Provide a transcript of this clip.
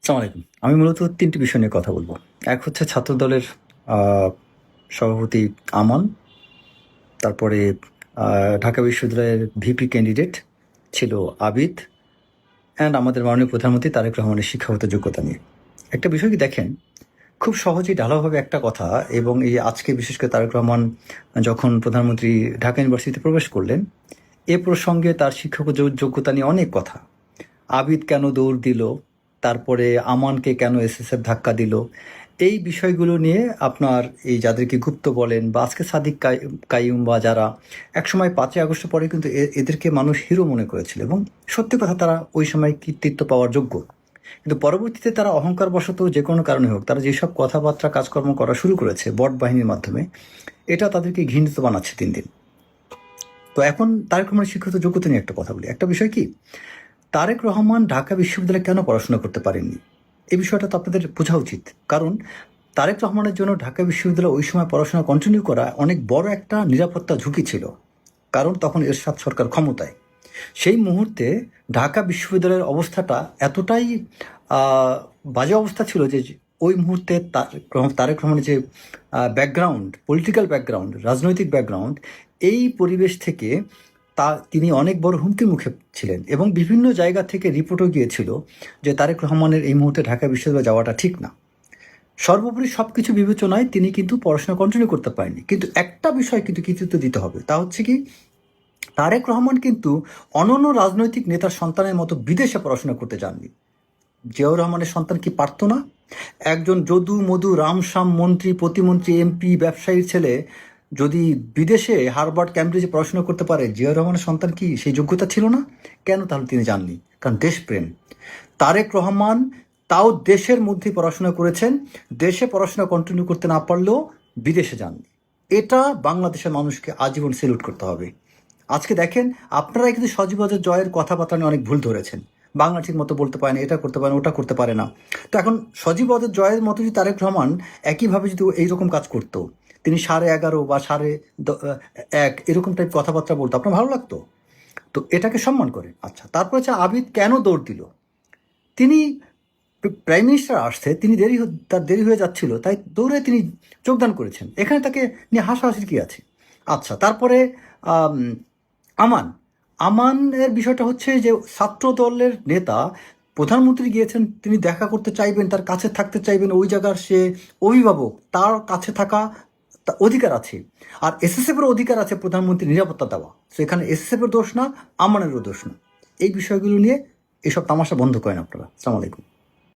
আসসালামু আলাইকুম। আমি মূলত ৩ টি বিষয় নিয়ে কথা বলব। এক হচ্ছে ছাত্রদলের আ সভাপতি আমান, তারপরে আ ঢাকা বিশ্ববিদ্যালয়ের ভিপি ক্যান্ডিডেট ছিল আবিদ অ্যান্ড আমাদের মাননীয় প্রধানমন্ত্রী তারেক রহমানের শিক্ষাগত যোগ্যতা নিয়ে। একটা বিষয় কি দেখেন, খুব সহজেই ঢালাওভাবে একটা কথা এবং এই আজকে বিশেষ করে তারেক রহমান যখন প্রধানমন্ত্রী ঢাকা ইউনিভার্সিটিতে প্রবেশ করলেন, এ প্রসঙ্গে তার শিক্ষাগত যোগ্যতা নিয়ে অনেক কথা। আবিদ কেন দৌড় দিল, তারপরে আমানকে কেন এসএসএফ ধাক্কা দিল, এই বিষয়গুলো নিয়ে আপনার এই যাদেরকে গুপ্ত বলেন বা আজকে সাদিক কাইয়ুম বা যারা একসময় ৫ই আগস্টের পরে কিন্তু এদেরকে মানুষ হিরো মনে করেছিল এবং সত্যি কথা তারা ওই সময় কৃতিত্ব পাওয়ার যোগ্য। কিন্তু পরবর্তীতে তারা অহংকারবশত যে কোনো কারণে হোক তারা যেসব কথাবার্তা কাজকর্ম করা শুরু করেছে বট বাহিনীর মাধ্যমে, এটা তাদেরকে ঘৃণিত বানাচ্ছে দিন দিন। তো এখন তারেক রহমানের শিক্ষিত যোগ্যতা নিয়ে একটা কথা বলি। একটা বিষয় কি, তারেক রহমান ঢাকা বিশ্ববিদ্যালয়ে কেন পড়াশোনা করতে পারেননি, এই বিষয়টা তো আপনাদের বোঝা উচিত। কারণ তারেক রহমানের জন্য ঢাকা বিশ্ববিদ্যালয়ে ওই সময় পড়াশোনা কন্টিনিউ করা অনেক বড় একটা নিরাপত্তা ঝুঁকি ছিল। কারণ তখন এরশাদ সরকার ক্ষমতায়। সেই মুহূর্তে ঢাকা বিশ্ববিদ্যালয়ের অবস্থাটা এতটাই বাজে অবস্থা ছিল যে ওই মুহূর্তে তারেক রহমানের যে ব্যাকগ্রাউন্ড, পলিটিক্যাল ব্যাকগ্রাউন্ড, রাজনৈতিক ব্যাকগ্রাউন্ড, এই পরিবেশ থেকে তিনি অনেক বড় হুমকির মুখে ছিলেন এবং বিভিন্ন জায়গা থেকে রিপোর্টও গিয়েছিল যে তারেক রহমানের এই মুহূর্তে ঢাকা বিশ্ববিদ্যালয়ে যাওয়াটা ঠিক না। সর্বোপরি সব কিছু বিবেচনায় তিনি কিন্তু পড়াশোনা কন্টিনিউ করতে পারেননি। কিন্তু একটা বিষয় কিন্তু কৃতিত্ব দিতে হবে, তা হচ্ছে কি, তারেক রহমান কিন্তু অনন্য রাজনৈতিক নেতার সন্তানের মতো বিদেশে পড়াশোনা করতে যাননি। জিয়াউর রহমানের সন্তান কি পারত না? একজন যদু মধু রামশ্যাম মন্ত্রী, প্রতিমন্ত্রী, এমপি, ব্যবসায়ীর ছেলে যদি বিদেশে হার্ভার্ড ক্যামব্রিজে পড়াশোনা করতে পারে, জিয়াউর রহমানের সন্তান কি সেই যোগ্যতা ছিল না? কেন তাহলে তিনি যাননি? কারণ দেশপ্রেম। তারেক রহমান তাও দেশের মধ্যেই পড়াশোনা করেছেন, দেশে পড়াশোনা কন্টিনিউ করতে না পারলেও বিদেশে যাননি। এটা বাংলাদেশের মানুষকে আজীবন সেলুট করতে হবে। আজকে দেখেন, আপনারাই কিন্তু সজীবদের জয়ের কথাবার্তা নিয়ে অনেক ভুল ধরেছেন। বাংলা ঠিক মতো বলতে পারে না, এটা করতে পারে না, ওটা করতে পারে না। তো এখন সজীবদের জয়ের মতো যদি তারেক রহমান একইভাবে যদি এইরকম কাজ করতো, তিনি 11:30 বা 1:30 এরকম টাইপ কথাবার্তা বলতো, আপনার ভালো লাগতো? তো এটাকে সম্মান করে। আচ্ছা, তারপরে হচ্ছে আবিদ কেন দৌড় দিল। তিনি প্রাইম মিনিস্টার আসছে, তিনি তার দেরি হয়ে যাচ্ছিল, তাই দৌড়ে তিনি যোগদান করেছেন। এখানে তাকে নিয়ে হাসাহাসির কি আছে? আচ্ছা, তারপরে আম, আমান আমানের বিষয়টা হচ্ছে যে ছাত্র দলের নেতা, প্রধানমন্ত্রী গিয়েছেন, তিনি দেখা করতে চাইবেন, তার কাছে থাকতে চাইবেন, ওই জায়গার সে অভিভাবক, তার কাছে থাকা অধিকার আছে। আর এসএসএফ এর অধিকার আছে প্রধানমন্ত্রী নিরাপত্তা দেওয়া। তো এখানে এসএসএফ এর দোষ না, আমানেরও দোষ না। এই বিষয়গুলো নিয়ে এসব তামাশা বন্ধ করেন আপনারা। আসসালামু আলাইকুম।